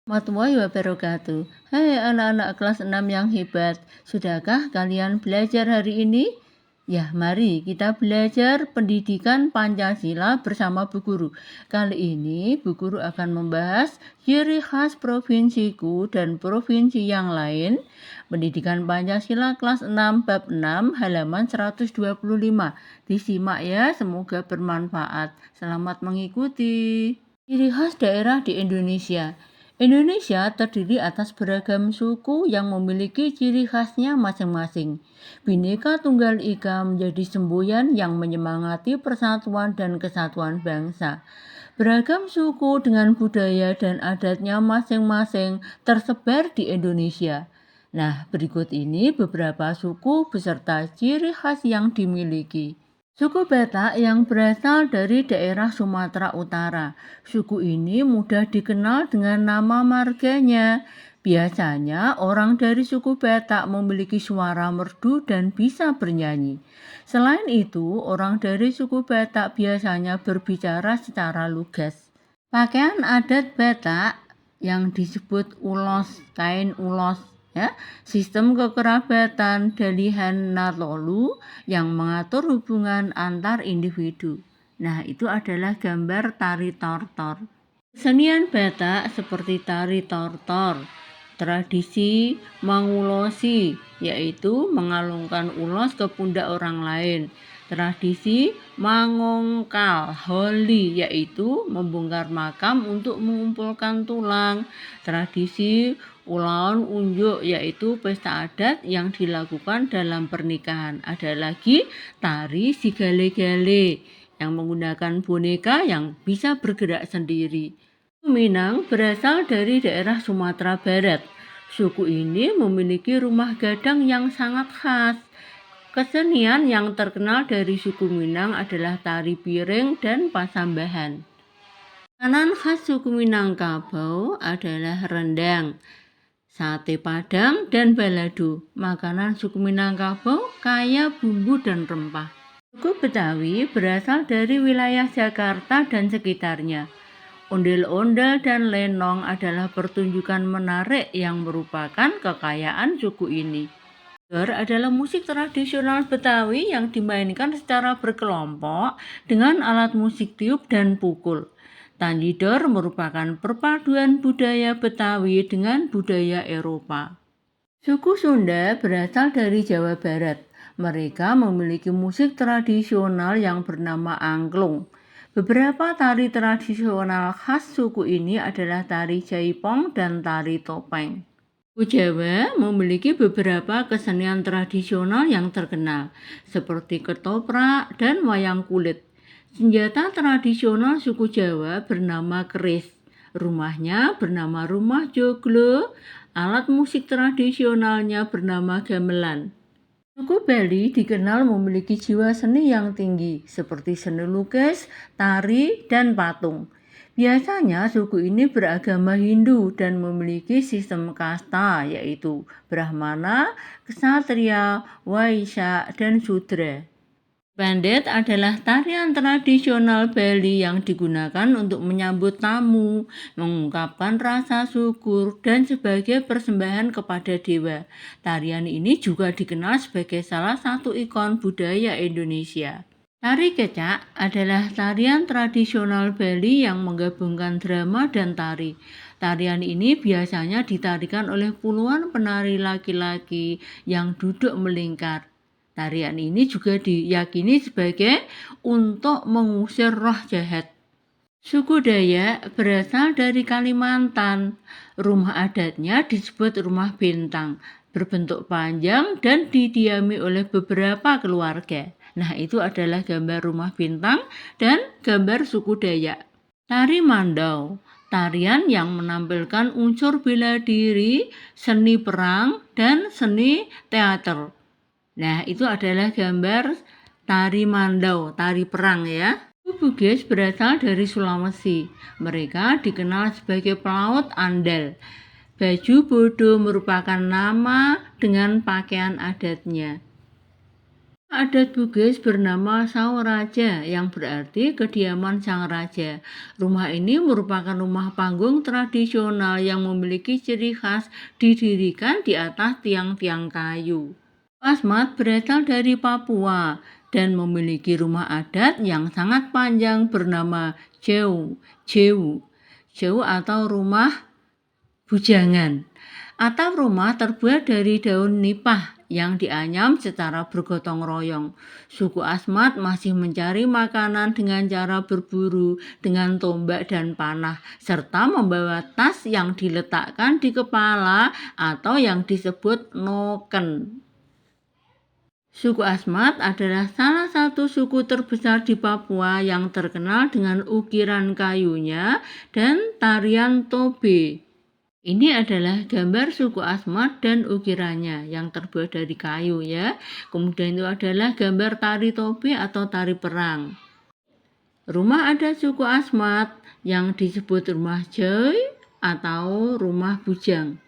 Warahmatullahi wabarakatuh. Hai anak-anak kelas 6 yang hebat. Sudahkah kalian belajar hari ini? Ya, mari kita belajar pendidikan Pancasila bersama Bu Guru. Kali ini Bu Guru akan membahas ciri khas provinsiku dan provinsi yang lain. Pendidikan Pancasila kelas 6 bab 6 halaman 125. Disimak ya, semoga bermanfaat. Selamat mengikuti. Ciri khas daerah di Indonesia. Indonesia terdiri atas beragam suku yang memiliki ciri khasnya masing-masing. Bhinneka Tunggal Ika menjadi semboyan yang menyemangati persatuan dan kesatuan bangsa. Beragam suku dengan budaya dan adatnya masing-masing tersebar di Indonesia. Nah, berikut ini beberapa suku beserta ciri khas yang dimiliki. Suku Batak yang berasal dari daerah Sumatera Utara. Suku ini mudah dikenal dengan nama marganya. Biasanya orang dari suku Batak memiliki suara merdu dan bisa bernyanyi. Selain itu, orang dari suku Batak biasanya berbicara secara lugas. Pakaian adat Batak yang disebut ulos, kain ulos, ya, sistem kekerabatan Dalihan Natolu yang mengatur hubungan antar individu. Nah, itu adalah gambar tari tortor. Kesenian Batak seperti tari tortor, tradisi mangulosi, yaitu mengalungkan ulos ke pundak orang lain. Tradisi mangongkal holi, yaitu membongkar makam untuk mengumpulkan tulang. Tradisi ulaon unjuk, yaitu pesta adat yang dilakukan dalam pernikahan. Ada lagi tari sigale-gale yang menggunakan boneka yang bisa bergerak sendiri. Suku Minang berasal dari daerah Sumatera Barat. Suku ini memiliki rumah gadang yang sangat khas. Kesenian yang terkenal dari suku Minang adalah tari piring dan pasambahan. Makanan khas suku Minangkabau adalah rendang, sate padang, dan balado. Makanan suku Minangkabau kaya bumbu dan rempah. Suku Betawi berasal dari wilayah Jakarta dan sekitarnya. Ondel-ondel dan lenong adalah pertunjukan menarik yang merupakan kekayaan suku ini. Tanjidor adalah musik tradisional Betawi yang dimainkan secara berkelompok dengan alat musik tiup dan pukul. Tanjidor merupakan perpaduan budaya Betawi dengan budaya Eropa. Suku Sunda berasal dari Jawa Barat. Mereka memiliki musik tradisional yang bernama angklung. Beberapa tari tradisional khas suku ini adalah tari jaipong dan tari topeng. Suku Jawa memiliki beberapa kesenian tradisional yang terkenal, seperti ketoprak dan wayang kulit. Senjata tradisional suku Jawa bernama keris. Rumahnya bernama rumah joglo. Alat musik tradisionalnya bernama gamelan. Suku Bali dikenal memiliki jiwa seni yang tinggi, seperti seni lukis, tari, dan patung. Biasanya suku ini beragama Hindu dan memiliki sistem kasta, yaitu Brahmana, Ksatria, Waisya, dan Sudra. Pendet adalah tarian tradisional Bali yang digunakan untuk menyambut tamu, mengungkapkan rasa syukur, dan sebagai persembahan kepada dewa. Tarian ini juga dikenal sebagai salah satu ikon budaya Indonesia. Tari kecak adalah tarian tradisional Bali yang menggabungkan drama dan tari. Tarian ini biasanya ditarikan oleh puluhan penari laki-laki yang duduk melingkar. Tarian ini juga diyakini sebagai untuk mengusir roh jahat. Suku Dayak berasal dari Kalimantan. Rumah adatnya disebut rumah bintang, berbentuk panjang dan didiami oleh beberapa keluarga. Nah, itu adalah gambar rumah bintang dan gambar suku Dayak. Tari Mandau, tarian yang menampilkan unsur bela diri, seni perang, dan seni teater. Nah, itu adalah gambar tari Mandau, tari perang ya. Bugis berasal dari Sulawesi. Mereka dikenal sebagai pelaut andal. Baju bodo merupakan nama dengan pakaian adatnya. Adat Bugis bernama Sauraja yang berarti kediaman sang raja. Rumah ini merupakan rumah panggung tradisional yang memiliki ciri khas didirikan di atas tiang-tiang kayu. Asmat berasal dari Papua dan memiliki rumah adat yang sangat panjang bernama Jeu, Jeu atau rumah bujangan. Atap rumah terbuat dari daun nipah yang dianyam secara bergotong royong. Suku Asmat masih mencari makanan dengan cara berburu dengan tombak dan panah, serta membawa tas yang diletakkan di kepala atau yang disebut noken. Suku Asmat adalah salah satu suku terbesar di Papua yang terkenal dengan ukiran kayunya dan tarian tobe. Ini adalah gambar suku Asmat dan ukirannya yang terbuat dari kayu ya. Kemudian itu adalah gambar tari tobe atau tari perang. Rumah adat suku Asmat yang disebut rumah Joy atau rumah bujang.